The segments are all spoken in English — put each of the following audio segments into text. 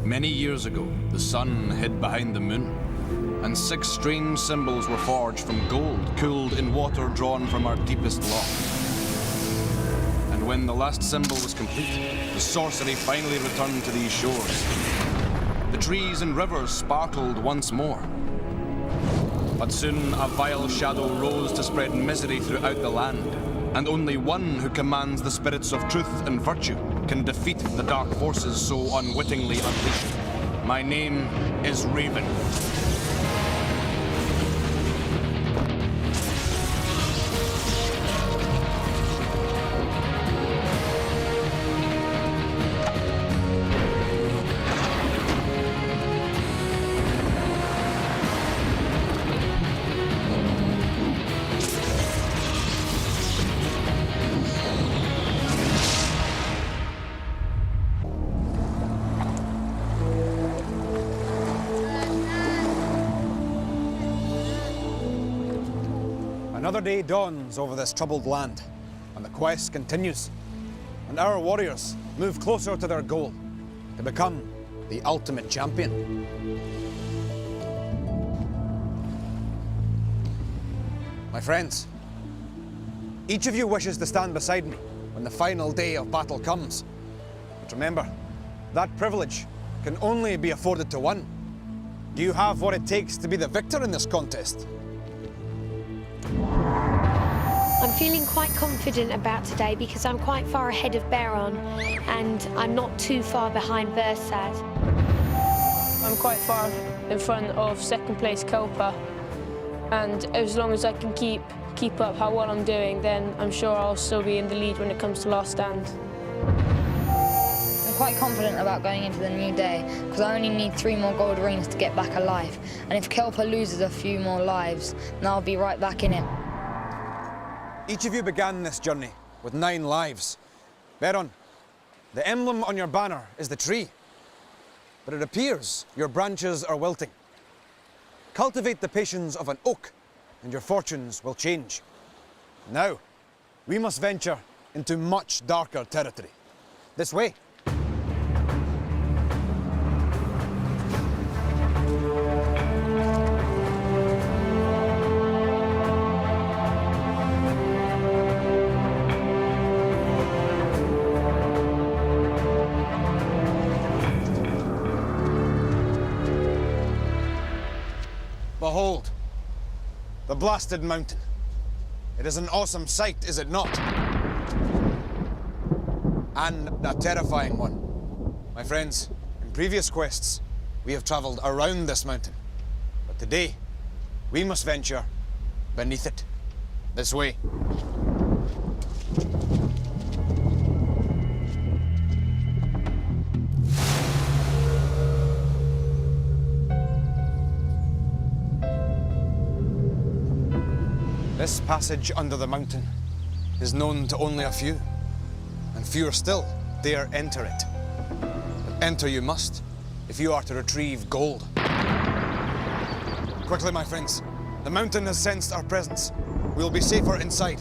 Many years ago, the sun hid behind the moon, and 6 strange symbols were forged from gold cooled in water drawn from our deepest loch. And when the last symbol was complete, the sorcery finally returned to these shores. The trees and rivers sparkled once more. But soon a vile shadow rose to spread misery throughout the land, and only one who commands the spirits of truth and virtue can defeat the dark forces so unwittingly unleashed. My name is Raven. Another day dawns over this troubled land, and the quest continues. And our warriors move closer to their goal, to become the ultimate champion. My friends, each of you wishes to stand beside me when the final day of battle comes. But remember, that privilege can only be afforded to one. Do you have what it takes to be the victor in this contest? I'm feeling quite confident about today because I'm quite far ahead of Baron and I'm not too far behind Versad. I'm quite far in front of second place Kelpa, and as long as I can keep up how well I'm doing, then I'm sure I'll still be in the lead when it comes to last stand. I'm quite confident about going into the new day because I only need 3 more gold rings to get back alive, and if Kelpa loses a few more lives, then I'll be right back in it. Each of you began this journey with 9 lives. Baron, the emblem on your banner is the tree, but it appears your branches are wilting. Cultivate the patience of an oak, and your fortunes will change. Now, we must venture into much darker territory. This way. Behold, the blasted mountain. It is an awesome sight, is it not? And a terrifying one. My friends, in previous quests, we have traveled around this mountain. But today, we must venture beneath it. This way. This passage under the mountain is known to only a few, and fewer still dare enter it. But enter you must, if you are to retrieve gold. Quickly, my friends. The mountain has sensed our presence. We'll be safer inside.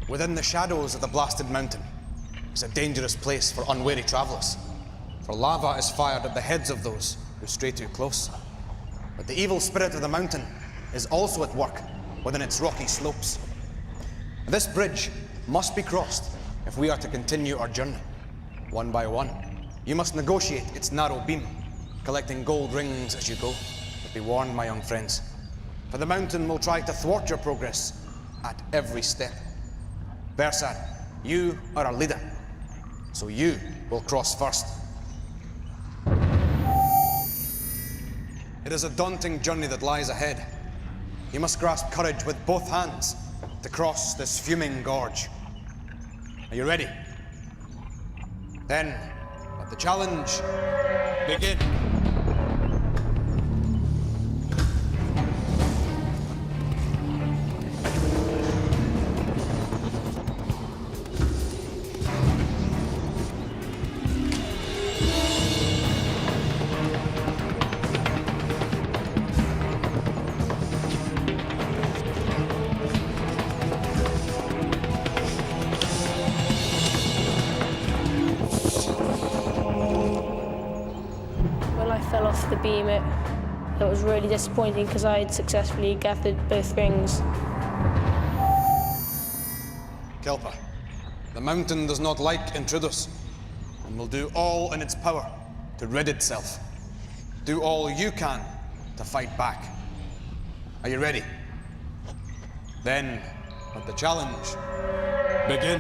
Within the shadows of the blasted mountain is a dangerous place for unwary travelers, for lava is fired at the heads of those who stray too close. But the evil spirit of the mountain is also at work within its rocky slopes. This bridge must be crossed if we are to continue our journey. One by one, you must negotiate its narrow beam, collecting gold rings as you go. But be warned, my young friends, for the mountain will try to thwart your progress at every step. Versad, you are our leader, so you will cross first. It is a daunting journey that lies ahead. You must grasp courage with both hands to cross this fuming gorge. Are you ready? Then, let the challenge begin. I fell off the beam, it was really disappointing because I had successfully gathered both rings. Kelpa, the mountain does not like intruders and will do all in its power to rid itself. Do all you can to fight back. Are you ready? Then let the challenge begin.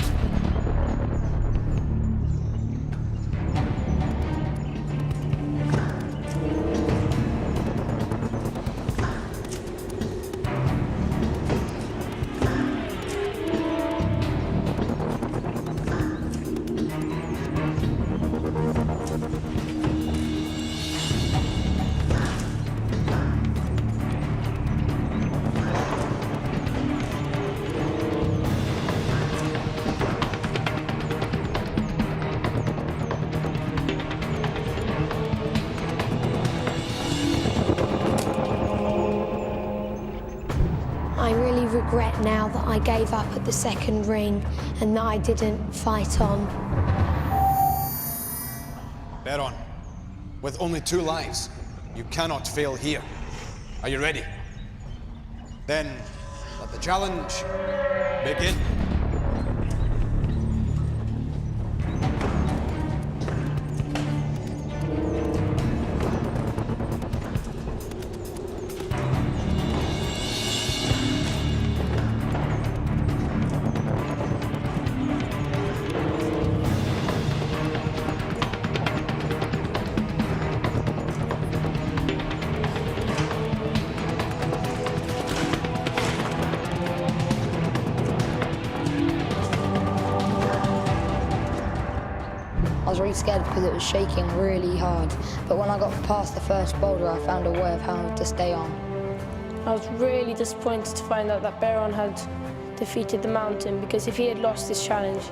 I really regret now that I gave up at the second ring and that I didn't fight on. Beron, with only 2 lives, you cannot fail here. Are you ready? Then let the challenge begin. I was really scared because it was shaking really hard, but when I got past the first boulder, I found a way of how to stay on. I was really disappointed to find out that Beron had defeated the mountain, because if he had lost this challenge,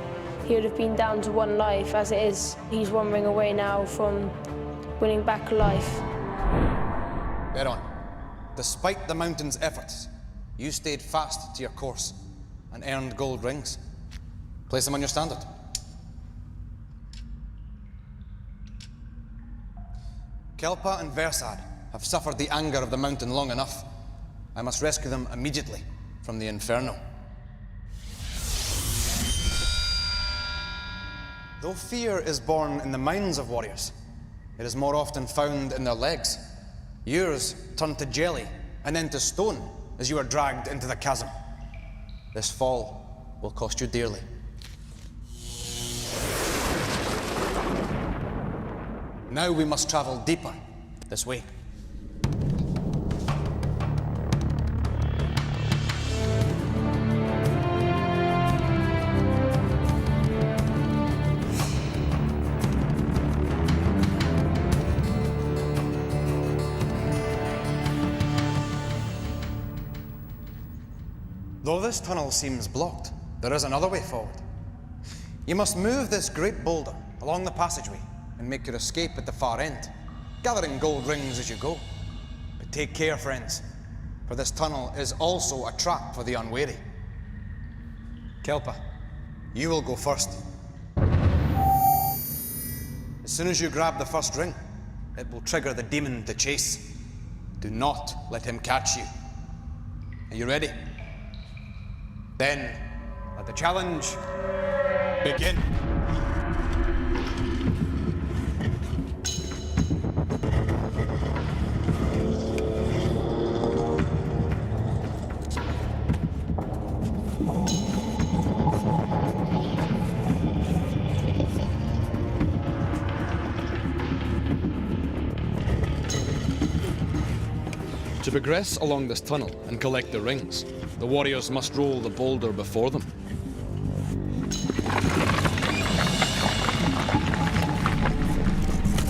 he would have been down to 1 life. As it is, he's 1 ring away now from winning back a life. Beron, despite the mountain's efforts, you stayed fast to your course and earned gold rings. Place them on your standard. Kelpa and Versad have suffered the anger of the mountain long enough. I must rescue them immediately from the inferno. Though fear is born in the minds of warriors, it is more often found in their legs. Yours turned to jelly and then to stone as you were dragged into the chasm. This fall will cost you dearly. Now we must travel deeper this way. Though this tunnel seems blocked, there is another way forward. You must move this great boulder along the passageway and make your escape at the far end, gathering gold rings as you go. But take care, friends, for this tunnel is also a trap for the unwary. Kelpa, you will go first. As soon as you grab the first ring, it will trigger the demon to chase. Do not let him catch you. Are you ready? Then let the challenge begin. To progress along this tunnel and collect the rings, the warriors must roll the boulder before them.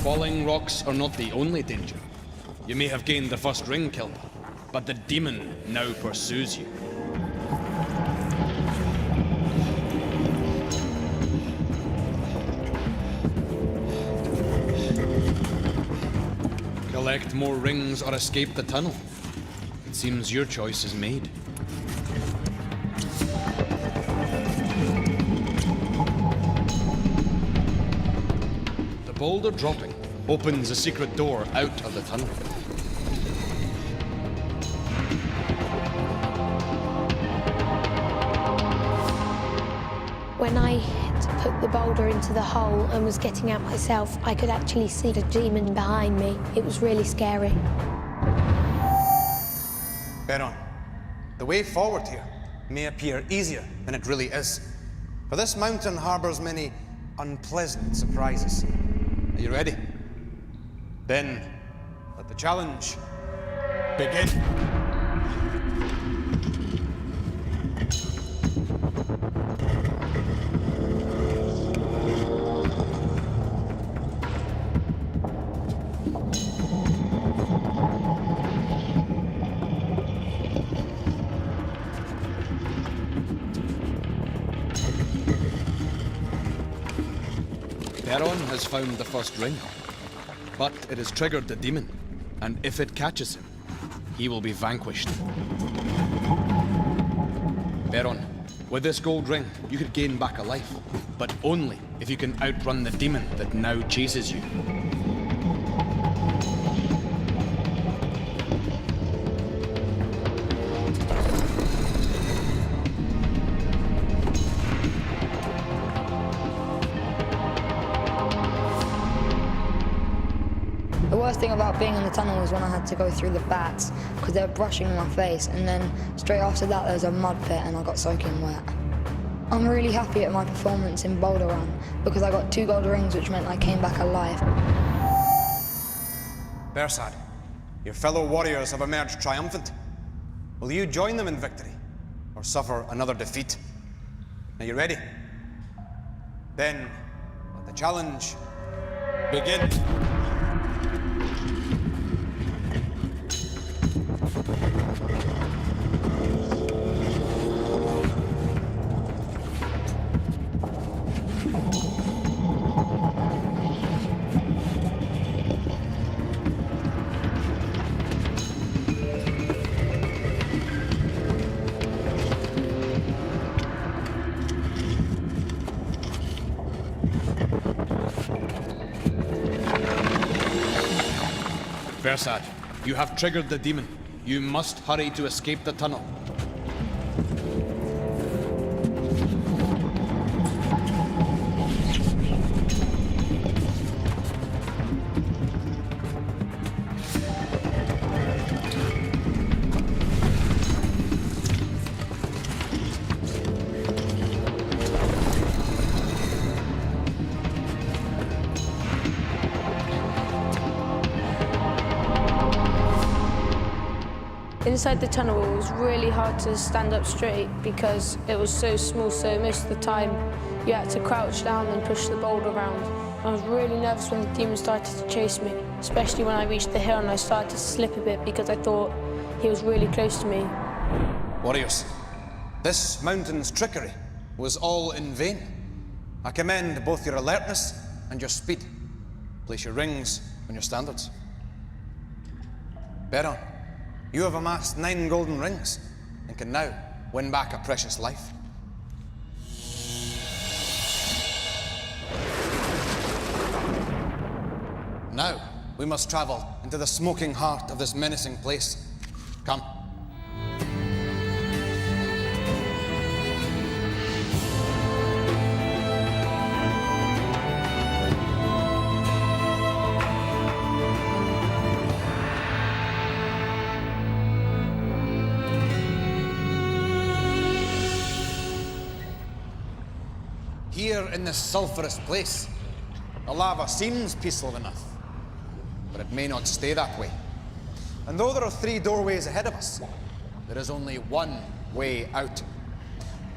Falling rocks are not the only danger. You may have gained the first ring, Kelpa, but the demon now pursues you. Collect more rings or escape the tunnel. It seems your choice is made. The boulder dropping opens a secret door out of the tunnel. When I had put the boulder into the hole and was getting out myself, I could actually see the demon behind me. It was really scary. Beron, the way forward here may appear easier than it really is. For this mountain harbours many unpleasant surprises. Are you ready? Then, let the challenge begin. Beron has found the first ring, but it has triggered the demon, and if it catches him, he will be vanquished. Beron, with this gold ring, you could gain back a life, but only if you can outrun the demon that now chases you. The worst thing about being in the tunnel was when I had to go through the bats because they were brushing my face, and then straight after that there was a mud pit and I got soaking wet. I'm really happy at my performance in Boulder Run because I got 2 gold rings, which meant I came back alive. Bersad, your fellow warriors have emerged triumphant. Will you join them in victory or suffer another defeat? Are you ready? Then let the challenge begin. Bersad, you have triggered the demon. You must hurry to escape the tunnel. Inside the tunnel, it was really hard to stand up straight because it was so small, so most of the time you had to crouch down and push the boulder around. I was really nervous when the demon started to chase me, especially when I reached the hill and I started to slip a bit because I thought he was really close to me. Warriors, this mountain's trickery was all in vain. I commend both your alertness and your speed. Place your rings on your standards. Beron, you have amassed 9 golden rings and can now win back a precious life. Now, we must travel into the smoking heart of this menacing place. Come. Here in this sulphurous place, the lava seems peaceful enough, but it may not stay that way. And though there are 3 doorways ahead of us, there is only one way out.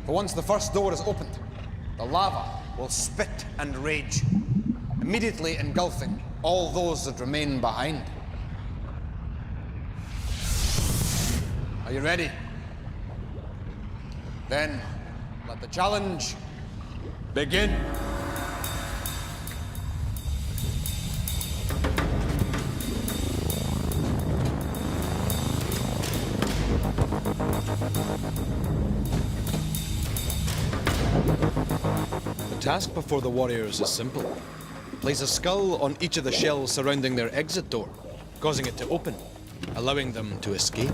For once the first door is opened, the lava will spit and rage, immediately engulfing all those that remain behind. Are you ready? Then let the challenge begin. The task before the warriors is simple. place a skull on each of the shells surrounding their exit door, causing it to open, allowing them to escape.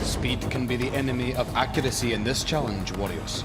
Speed can be the enemy of accuracy in this challenge, warriors.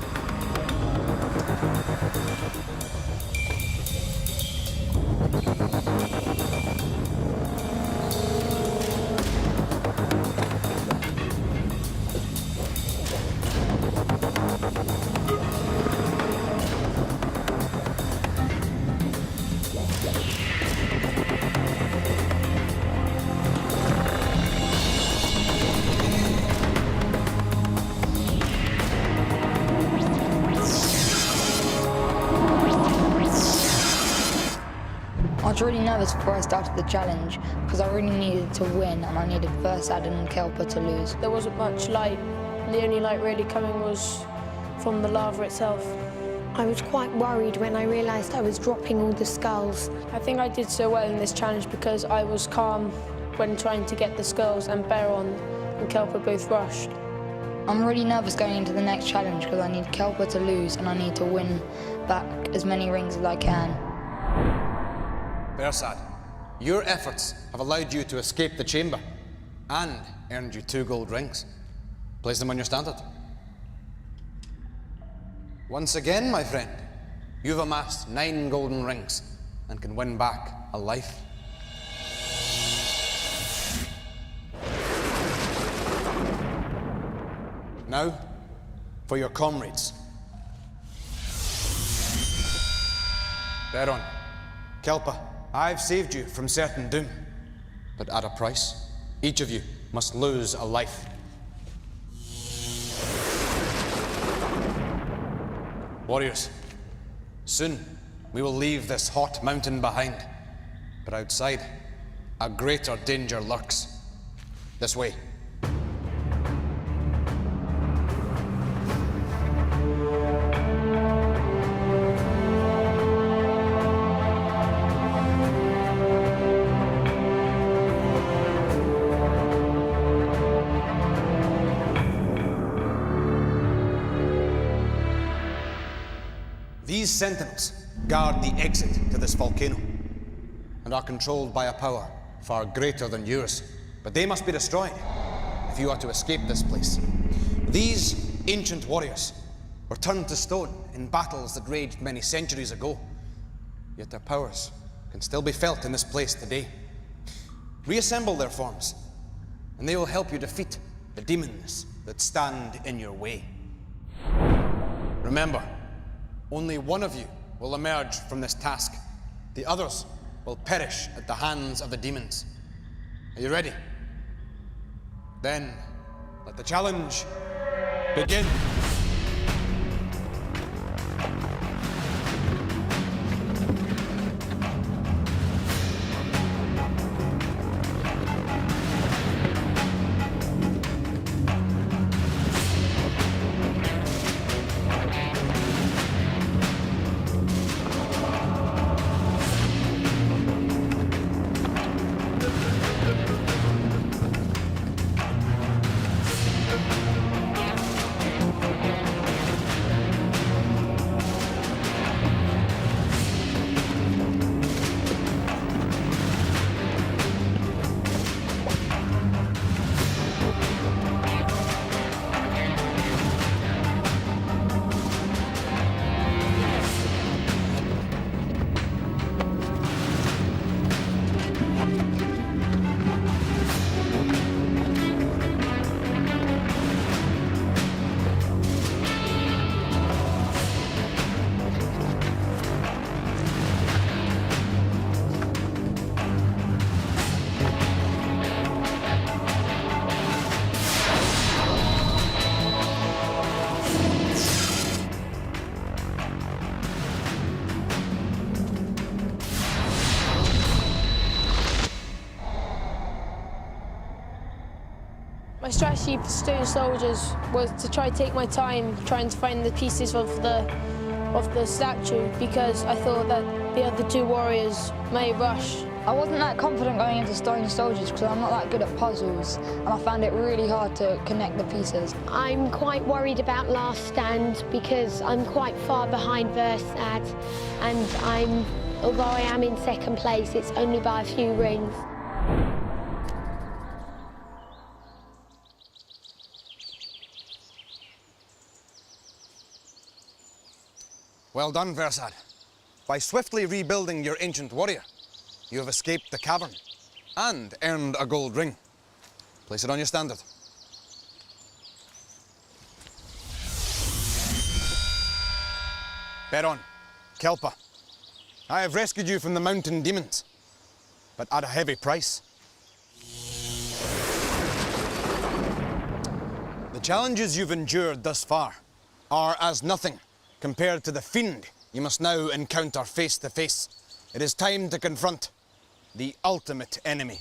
I was really nervous before I started the challenge because I really needed to win and I needed Versaden and Kelper to lose. There wasn't much light. The only light really coming was from the lava itself. I was quite worried when I realised I was dropping all the skulls. I think I did so well in this challenge because I was calm when trying to get the skulls, and Baron and Kelper both rushed. I'm really nervous going into the next challenge because I need Kelper to lose and I need to win back as many rings as I can. Bersad, your efforts have allowed you to escape the chamber and earned you 2 gold rings. Place them on your standard. Once again, my friend, you've amassed 9 golden rings and can win back a life. Now, for your comrades. Baron, Kelpa, I've saved you from certain doom, but at a price. Each of you must lose a life. Warriors, soon we will leave this hot mountain behind, but outside, a greater danger lurks. This way. These sentinels guard the exit to this volcano and are controlled by a power far greater than yours. But they must be destroyed if you are to escape this place. These ancient warriors were turned to stone in battles that raged many centuries ago, yet their powers can still be felt in this place today. Reassemble their forms, and they will help you defeat the demons that stand in your way. Remember, only one of you will emerge from this task. The others will perish at the hands of the demons. Are you ready? Then, let the challenge begin. My strategy for Stone Soldiers was to try to take my time trying to find the pieces of the statue, because I thought that the other two warriors may rush. I wasn't that confident going into Stone Soldiers because I'm not that good at puzzles, and I found it really hard to connect the pieces. I'm quite worried about Last Stand because I'm quite far behind Versad, and although I am in second place, it's only by a few rings. Well done, Versad. By swiftly rebuilding your ancient warrior, you have escaped the cavern and earned a gold ring. Place it on your standard. Beron, Kelpa, I have rescued you from the mountain demons, but at a heavy price. The challenges you've endured thus far are as nothing compared to the fiend you must now encounter face to face. It is time to confront the ultimate enemy.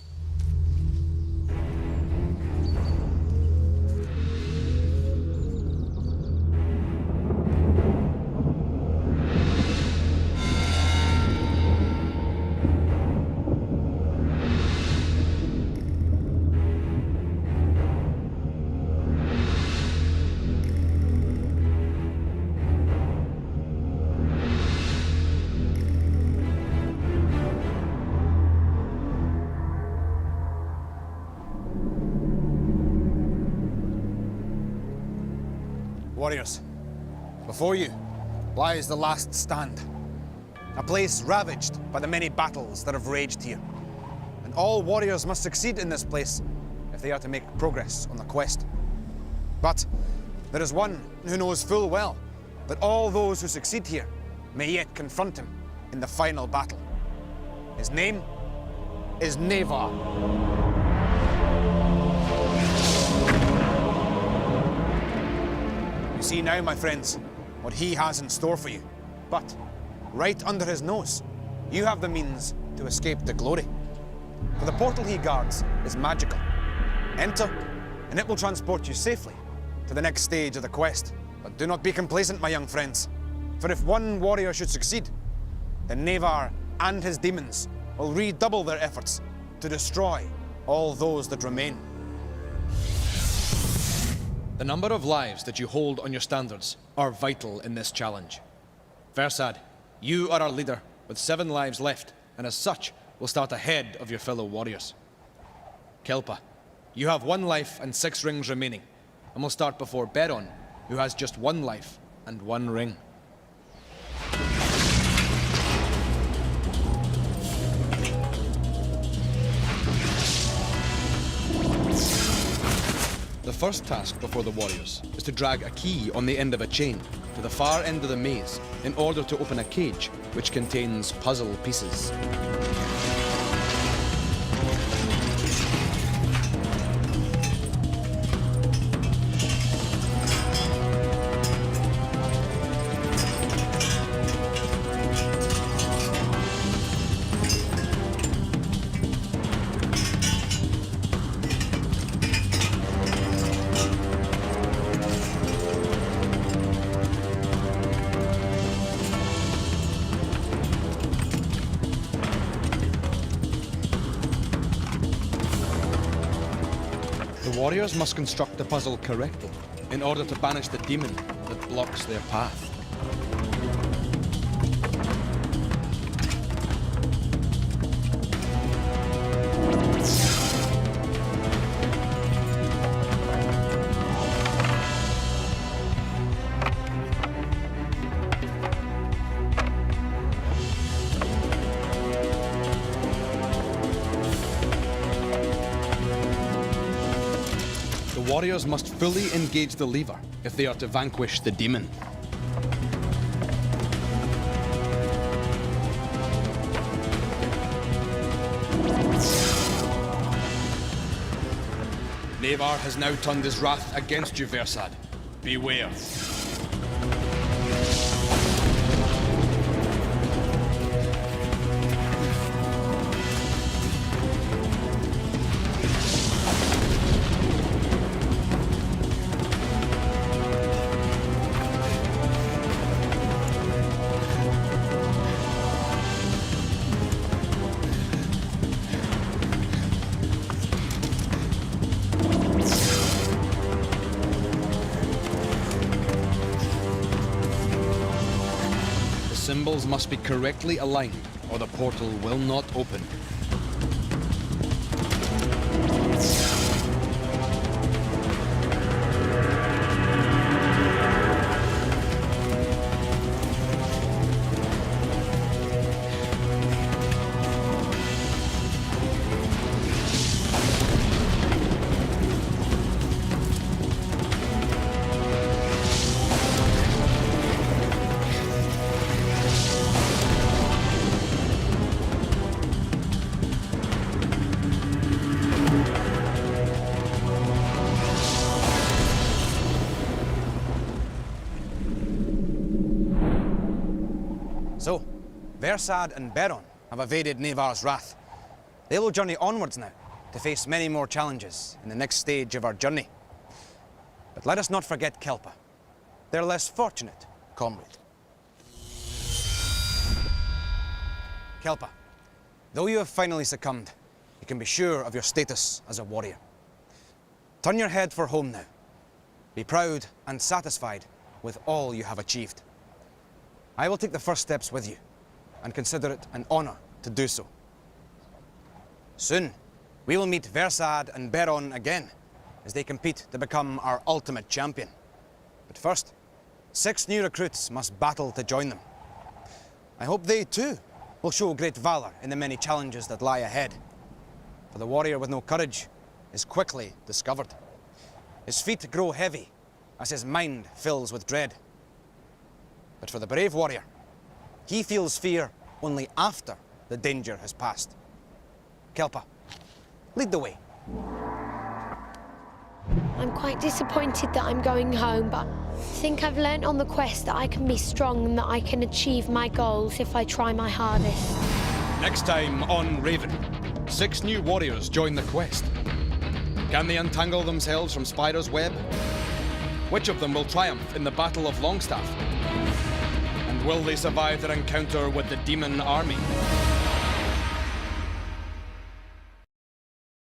Warriors, before you lies the Last Stand, a place ravaged by the many battles that have raged here. And all warriors must succeed in this place if they are to make progress on the quest. But there is one who knows full well that all those who succeed here may yet confront him in the final battle. His name is Nevar. You see now, my friends, what he has in store for you. But right under his nose, you have the means to escape the glory. For the portal he guards is magical. Enter, and it will transport you safely to the next stage of the quest. But do not be complacent, my young friends. For if one warrior should succeed, then Nevar and his demons will redouble their efforts to destroy all those that remain. The number of lives that you hold on your standards are vital in this challenge. Versad, you are our leader with 7 lives left, and as such, will start ahead of your fellow warriors. Kelpa, you have 1 life and 6 rings remaining, and will start before Beron, who has just 1 life and 1 ring. The first task before the warriors is to drag a key on the end of a chain to the far end of the maze in order to open a cage which contains puzzle pieces. The warriors must construct the puzzle correctly in order to banish the demon that blocks their path. The warriors must fully engage the lever if they are to vanquish the demon. Nevar has now turned his wrath against you, Versad. Beware. symbols must be correctly aligned, or the portal will not open. So, Versad and Beron have evaded Nevar's wrath. They will journey onwards now to face many more challenges in the next stage of our journey. But let us not forget Kelpa, their less fortunate comrade. Kelpa, though you have finally succumbed, you can be sure of your status as a warrior. Turn your head for home now. Be proud and satisfied with all you have achieved. I will take the first steps with you, and consider it an honor to do so. Soon, we will meet Versad and Beron again, as they compete to become our ultimate champion. But first, 6 new recruits must battle to join them. I hope they too will show great valor in the many challenges that lie ahead. For the warrior with no courage is quickly discovered. His feet grow heavy as his mind fills with dread. But for the brave warrior, he feels fear only after the danger has passed. Kelpa, lead the way. I'm quite disappointed that I'm going home, but I think I've learnt on the quest that I can be strong and that I can achieve my goals if I try my hardest. Next time on Raven, 6 new warriors join the quest. Can they untangle themselves from Spyro's web? Which of them will triumph in the Battle of Longstaff? And will they survive their encounter with the demon army?